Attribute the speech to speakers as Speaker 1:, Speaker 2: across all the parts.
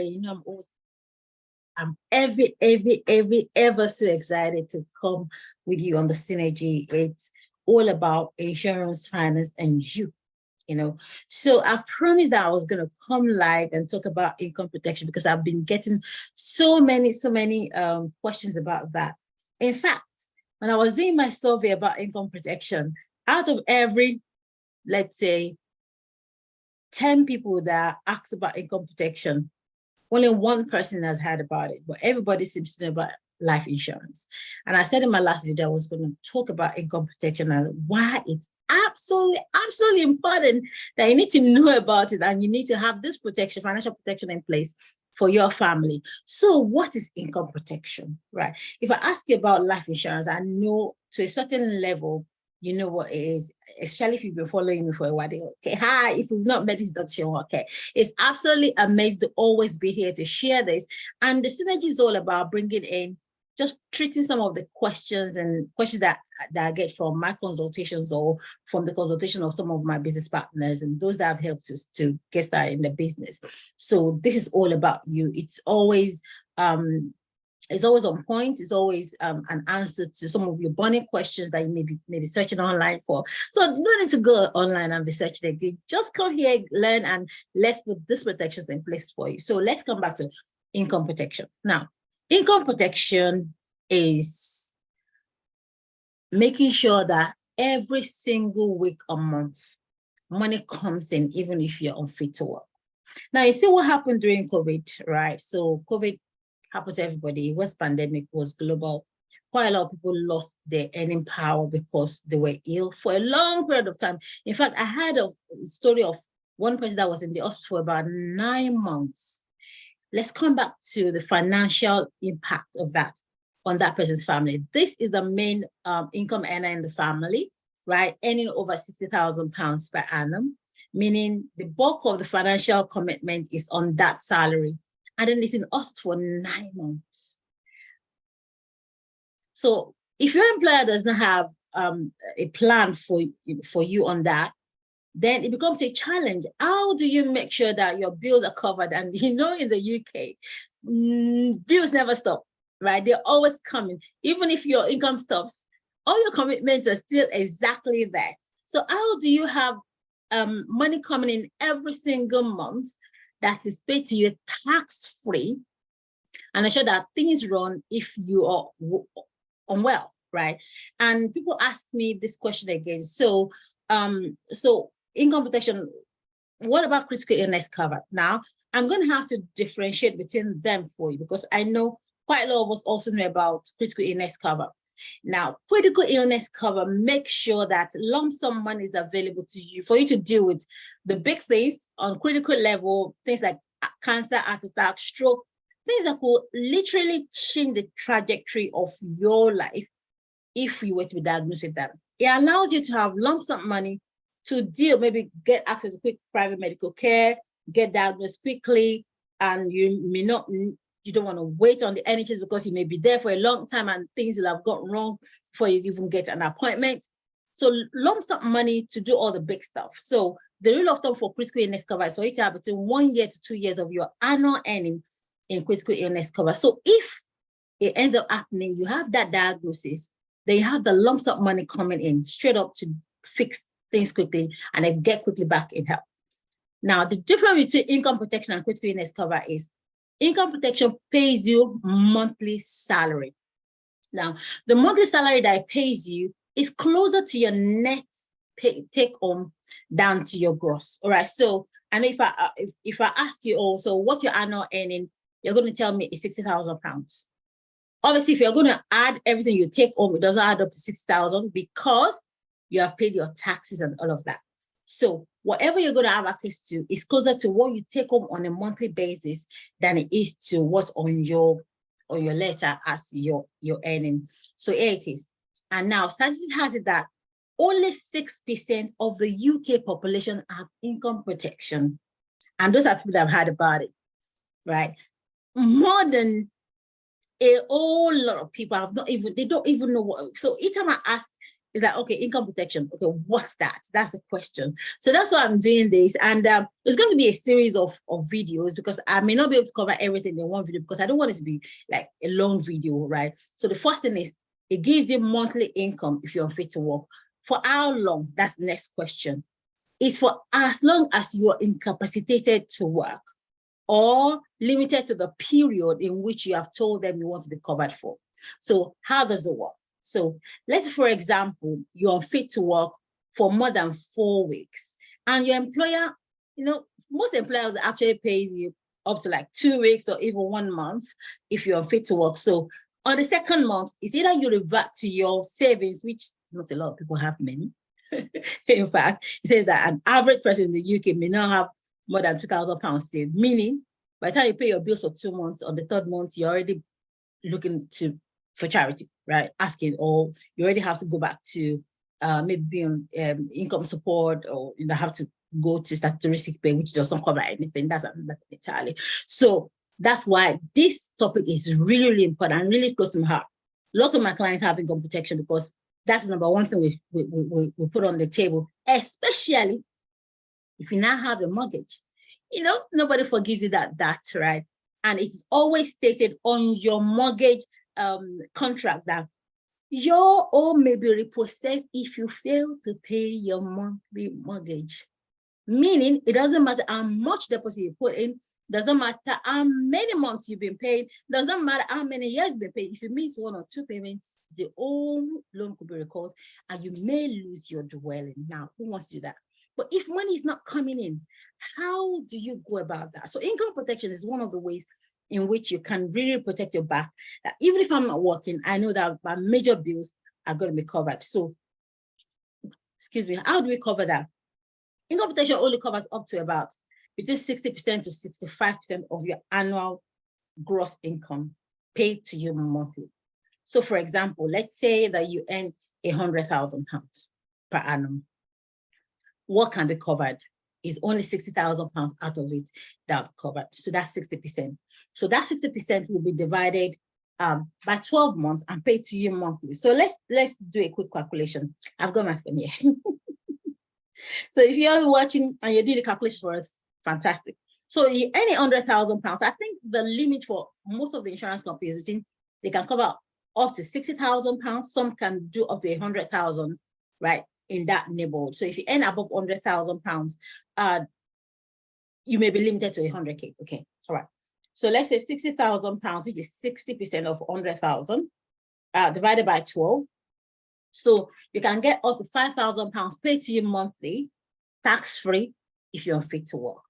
Speaker 1: You know, I'm ever so excited to come with you on the synergy. It's all about insurance, finance, and you. You know, so I promised that I was going to come live and talk about income protection because I've been getting so many questions about that. In fact, when I was doing my survey about income protection, out of every, let's say, 10 people that asked about income protection, only one person has heard about it, but everybody seems to know about life insurance. And I said in my last video, I was going to talk about income protection and why it's absolutely important that you need to know about it and you need to have this protection, financial protection in place for your family. So what is income protection, right? If I ask you about life insurance, I know to a certain level, you know what it is, especially if you've been following me for a while. Okay, hi, if you've not met this, Dr. Okay. It's absolutely amazing to always be here to share this. And the synergy is all about bringing in, just treating some of the questions that I get from my consultations or from the consultation of some of my business partners and those that have helped us to get started in the business. So this is all about you. It's always on point. It's always an answer to some of your burning questions that you may be searching online for. So you don't need to go online and be searching again. Just come here, learn, and let's put these protections in place for you. So let's come back to income protection. Now, income protection is making sure that every single week or month, money comes in, even if you're unfit to work. Now, you see what happened during COVID, right? So COVID happened to everybody. It was pandemic, was global. Quite a lot of people lost their earning power because they were ill for a long period of time. In fact, I had a story of one person that was in the hospital for about 9 months. Let's come back to the financial impact of that on that person's family. This is the main income earner in the family, right? Earning over £60,000 per annum, meaning the bulk of the financial commitment is on that salary. And then it's in hospital for 9 months. So if your employer does not have a plan for you on that, then it becomes a challenge. How do you make sure that your bills are covered? And you know, in the UK, bills never stop, right? They're always coming. Even if your income stops, all your commitments are still exactly there. So how do you have money coming in every single month that is paid to you tax-free and ensure that things run if you are unwell, right? And people ask me this question again. So income protection, what about critical illness cover? Now, I'm going to have to differentiate between them for you because I know quite a lot of us also know about critical illness cover. Now, critical illness cover makes sure that lump sum money is available to you for you to deal with the big things on critical level, things like cancer, heart attack, stroke, things that could literally change the trajectory of your life if you were to be diagnosed with that. It allows you to have lump sum money to deal, maybe get access to quick private medical care, get diagnosed quickly, and you don't want to wait on the NHS because you may be there for a long time and things will have gone wrong before you even get an appointment. So lump sum money to do all the big stuff. So the rule of thumb for critical illness cover is for you to have between 1 year to 2 years of your annual earning in critical illness cover. So if it ends up happening, you have that diagnosis, then you have the lump sum money coming in straight up to fix things quickly and then get quickly back in health. Now, the difference between income protection and critical illness cover is income protection pays you monthly salary. Now, the monthly salary that it pays you is closer to your net take home down to your gross. All right. So, and if I ask you also, what's your annual earning? You're going to tell me it's £60,000. Obviously, if you're going to add everything you take home, it doesn't add up to 6,000 because you have paid your taxes and all of that. So whatever you're going to have access to is closer to what you take home on a monthly basis than it is to what's on your letter as your earning. So here it is. And now statistics has it that only 6% of the UK population have income protection. And those are people that have heard about it, right? More than a whole lot of people have they don't even know what. So each time I ask It's like, okay, income protection. Okay, what's that? That's the question. So that's why I'm doing this. And there's going to be a series of videos because I may not be able to cover everything in one video because I don't want it to be like a long video, right? So the first thing is it gives you monthly income if you're unfit to work. For how long? That's the next question. It's for as long as you are incapacitated to work or limited to the period in which you have told them you want to be covered for. So how does it work? So let's, for example, you're unfit to work for more than 4 weeks and your employer, most employers actually pays you up to like 2 weeks or even 1 month if you're unfit to work. So on the second month, it's either you revert to your savings, which not a lot of people have many. In fact, it says that an average person in the UK may not have more than £2,000 saved, meaning by the time you pay your bills for 2 months, on the third month, you're already looking for charity, right? Asking, or you already have to go back to maybe being income support, or have to go to statutory sick pay, which does not cover anything. That's entirely. So that's why this topic is really, really important and really close to my heart. Lots of my clients have income protection because that's the number one thing we put on the table, especially if you now have a mortgage. Nobody forgives you that, right? And it's always stated on your mortgage contract that your home may be repossessed if you fail to pay your monthly mortgage. Meaning, it doesn't matter how much deposit you put in, doesn't matter how many months you've been paid, doesn't matter how many years you've been paid. If you miss 1 or 2 payments, the home loan could be recalled and you may lose your dwelling. Now, who wants to do that? But if money is not coming in, how do you go about that? So income protection is one of the ways in which you can really protect your back. That even if I'm not working, I know that my major bills are going to be covered. So, excuse me, how do we cover that? Income protection only covers up to about between 60% to 65% of your annual gross income paid to you monthly. So for example, let's say that you earn £100,000 per annum. What can be covered is only £60,000 out of it that will be covered. So that's 60%. So that 60% will be divided by 12 months and paid to you monthly. So let's do a quick calculation. I've got my phone here. So if you're watching and you're doing the calculation for us, fantastic. So you earn £100,000. I think the limit for most of the insurance companies, they can cover up to £60,000. Some can do up to 100,000, right, in that neighborhood. So if you earn above £100,000, you may be limited to 100K. Okay, all right. So let's say £60,000, which is 60% of 100,000, divided by 12. So you can get up to £5,000 paid to you monthly, tax-free, if you're unfit to work.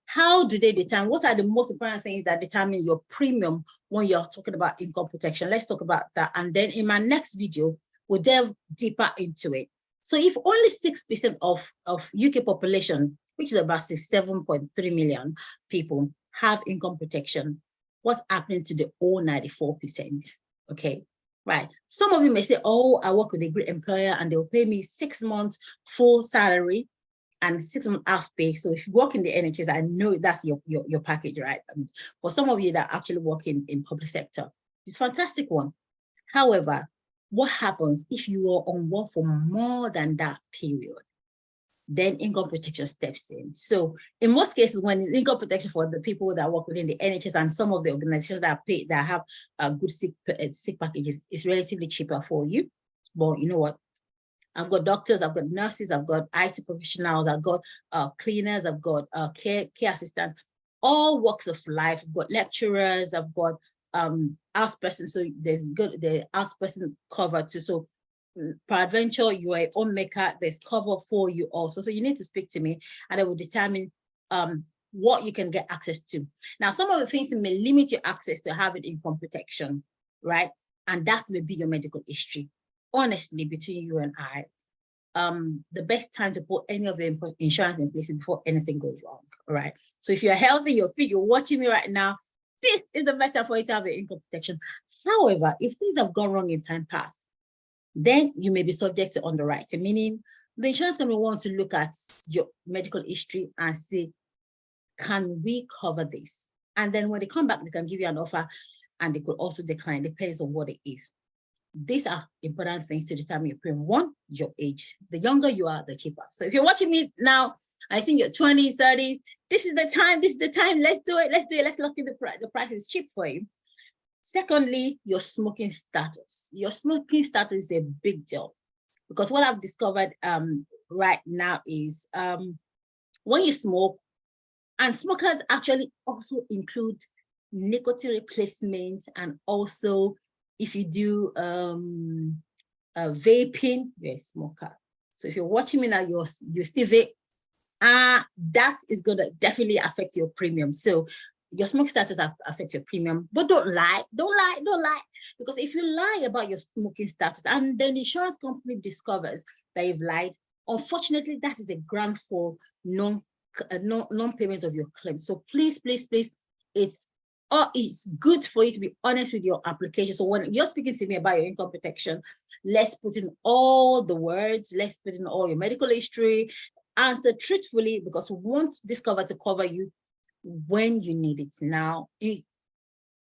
Speaker 1: How do they determine? What are the most important things that determine your premium when you're talking about income protection? Let's talk about that. And then in my next video, we'll delve deeper into it. So if only 6% of UK population, which is about 67.3 million people, have income protection, what's happening to the whole 94%? Okay, right. Some of you may say, oh, I work with a great employer and they'll pay me 6 months full salary and 6 months half pay. So if you work in the NHS, I know that's your package, right? For some of you that actually work in public sector, it's a fantastic one. However, what happens if you are on work for more than that period? Then income protection steps in. So in most cases, when income protection for the people that work within the NHS and some of the organizations that have good sick packages is relatively cheaper for you. But you know what? I've got doctors, I've got nurses, I've got IT professionals, I've got cleaners, I've got care assistants, all walks of life. I've got lecturers, I've got house person. So there's the house person cover too. So peradventure, you are a homemaker, there's cover for you also. So you need to speak to me and I will determine what you can get access to. Now, some of the things that may limit your access to having income protection, right? And that may be your medical history. Honestly, between you and I, the best time to put any of the insurance in place is before anything goes wrong, all right? So if you're healthy, you're fit, you're watching me right now, this is the best time for you to have an income protection. However, if things have gone wrong in time past, then you may be subject to underwriting, meaning the insurance company wants to look at your medical history and say, can we cover this? And then when they come back, they can give you an offer and they could also decline, depends on what it is. These are important things to determine your premium. One, your age. The younger you are, the cheaper. So if you're watching me now, I think you're 20s, 30s, this is the time, let's do it, let's lock in the price. The price is cheap for you. Secondly, your smoking status. Your smoking status is a big deal, because what I've discovered right now is when you smoke, and smokers actually also include nicotine replacement, and also if you do vaping, you're a smoker. So if you're watching me now, you still vape, that is going to definitely affect your premium. So your smoke status affects your premium, but don't lie, because if you lie about your smoking status and then the insurance company discovers that you've lied, unfortunately, that is a ground for non-payment of your claim. So please, it's good for you to be honest with your application. So when you're speaking to me about your income protection, let's put in all the words, let's put in all your medical history, answer truthfully, because we want this cover to cover you when you need it. Now,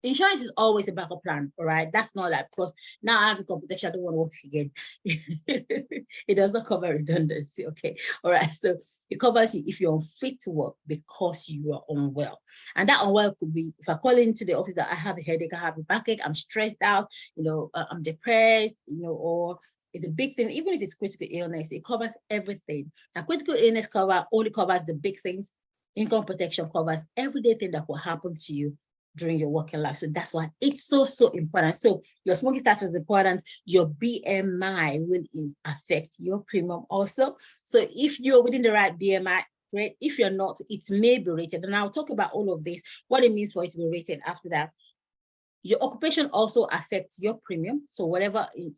Speaker 1: insurance is always a backup plan, all right? That's not like, because now I have income protection, I don't want to work again. It does not cover redundancy, okay? All right, so it covers you if you're unfit to work because you are unwell. And that unwell could be, if I call into the office that I have a headache, I have a backache, I'm stressed out, I'm depressed, or it's a big thing. Even if it's critical illness, it covers everything. And critical illness cover only covers the big things. Income protection covers everyday thing that will happen to you during your working life. So that's why it's so important. So your smoking status is important. Your BMI will affect your premium also. So if you're within the right BMI, great. If you're not, it may be rated. And I'll talk about all of this, what it means for it to be rated after that. Your occupation also affects your premium. So whatever you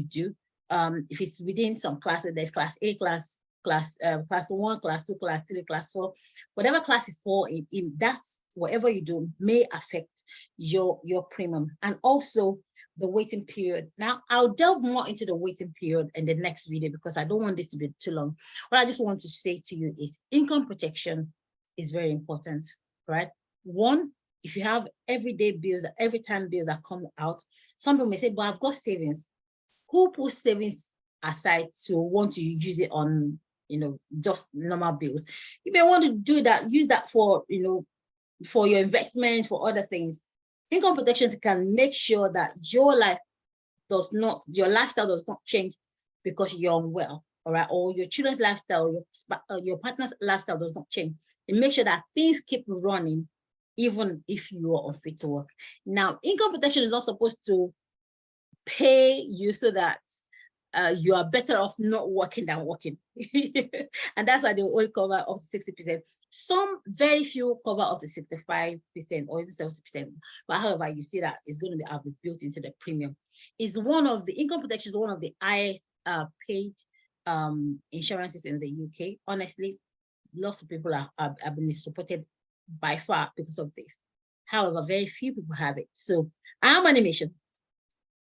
Speaker 1: do, if it's within some classes, there's class A, class 1, class 2, class 3, class 4, whatever class you fall in, that's whatever you do may affect your premium. And also the waiting period. Now I'll delve more into the waiting period in the next video, because I don't want this to be too long. What I just want to say to you is income protection is very important, right? One, if you have everyday bills, every time bills that come out, some people may say, but I've got savings. Who puts savings aside to want to use it on, just normal bills? You may want to do that, use that for, for your investment, for other things. Income protection can make sure that your lifestyle does not change because you're unwell, all right? Or your children's lifestyle, your partner's lifestyle does not change. It makes sure that things keep running even if you are unfit to work. Now, income protection is not supposed to pay you so that you are better off not working than working. And that's why they only cover up to 60%. Some very few cover up to 65% or even 70%. But however, you see that it's going to be built into the premium. Income protection is one of the highest paid insurances in the UK. Honestly, lots of people have been supported by far because of this. However, very few people have it. So our animation,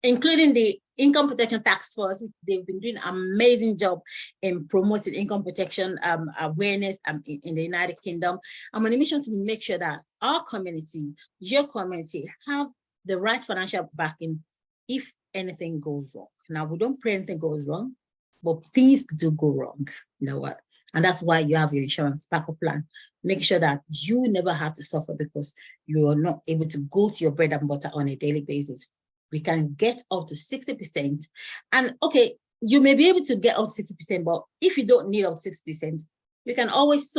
Speaker 1: including the Income Protection Task Force, they've been doing an amazing job in promoting income protection awareness in the United Kingdom. I'm on a mission to make sure that our community, your community, have the right financial backing if anything goes wrong. Now, we don't pray anything goes wrong, but things do go wrong. You know what? And that's why you have your insurance backup plan. Make sure that you never have to suffer because you are not able to go to your bread and butter on a daily basis. We can get up to 60%. And okay, you may be able to get up to 60%, but if you don't need up to 60%, you can always,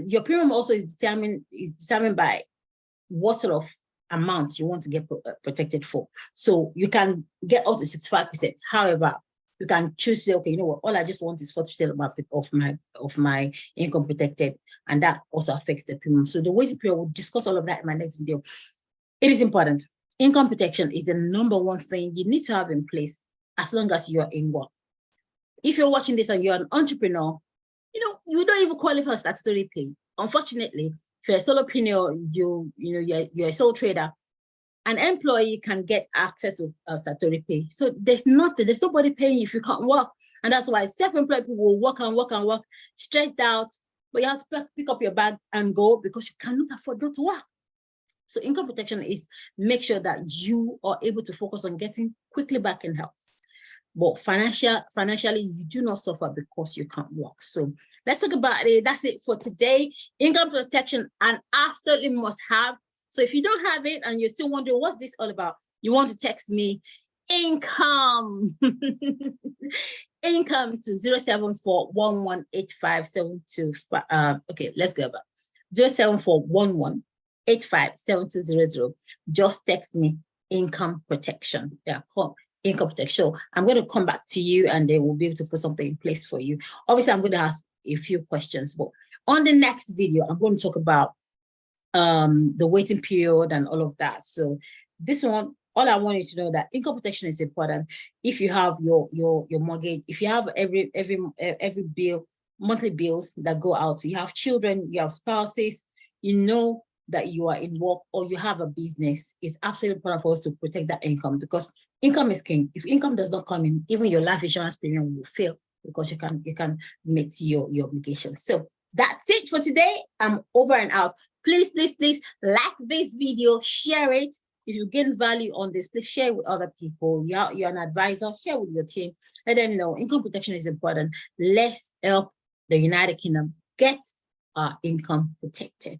Speaker 1: your premium also is determined by what sort of amount you want to get protected for. So you can get up to 65%. However, you can choose to say, okay, you know what, all I just want is 40% of my income protected, and that also affects the premium. So the waiting period, we'll discuss all of that in my next video. It is important. Income protection is the number one thing you need to have in place as long as you're in work. If you're watching this and you're an entrepreneur, you don't even qualify for statutory pay. Unfortunately, if you're a solopreneur, you're a sole trader, an employee can get access to statutory pay. So there's nobody paying you if you can't work. And that's why self-employed people will work and work and work, stressed out, but you have to pick up your bag and go because you cannot afford not to work. So income protection is make sure that you are able to focus on getting quickly back in health. But financially, you do not suffer because you can't work. So let's talk about it. That's it for today. Income protection, an absolutely must have. So if you don't have it and you're still wondering what's this all about, you want to text me income. Income to 074118572. Okay, let's go about 07411857200. Just text me income protection. Yeah, call income protection. So I'm going to come back to you and they will be able to put something in place for you. Obviously, I'm going to ask a few questions, but on the next video, I'm going to talk about the waiting period and all of that. So this one, all I want you to know that income protection is important. If you have your mortgage, if you have every bill, monthly bills that go out, so you have children, you have spouses, you know that you are in work or you have a business, it's absolutely important for us to protect that income, because income is king. If income does not come in, even your life insurance premium will fail because you can meet your obligations. So that's it for today. I'm over and out. Please, please, please like this video, share it. If you gain value on this, please share with other people. You're an advisor, share with your team. Let them know income protection is important. Let's help the United Kingdom get our income protected.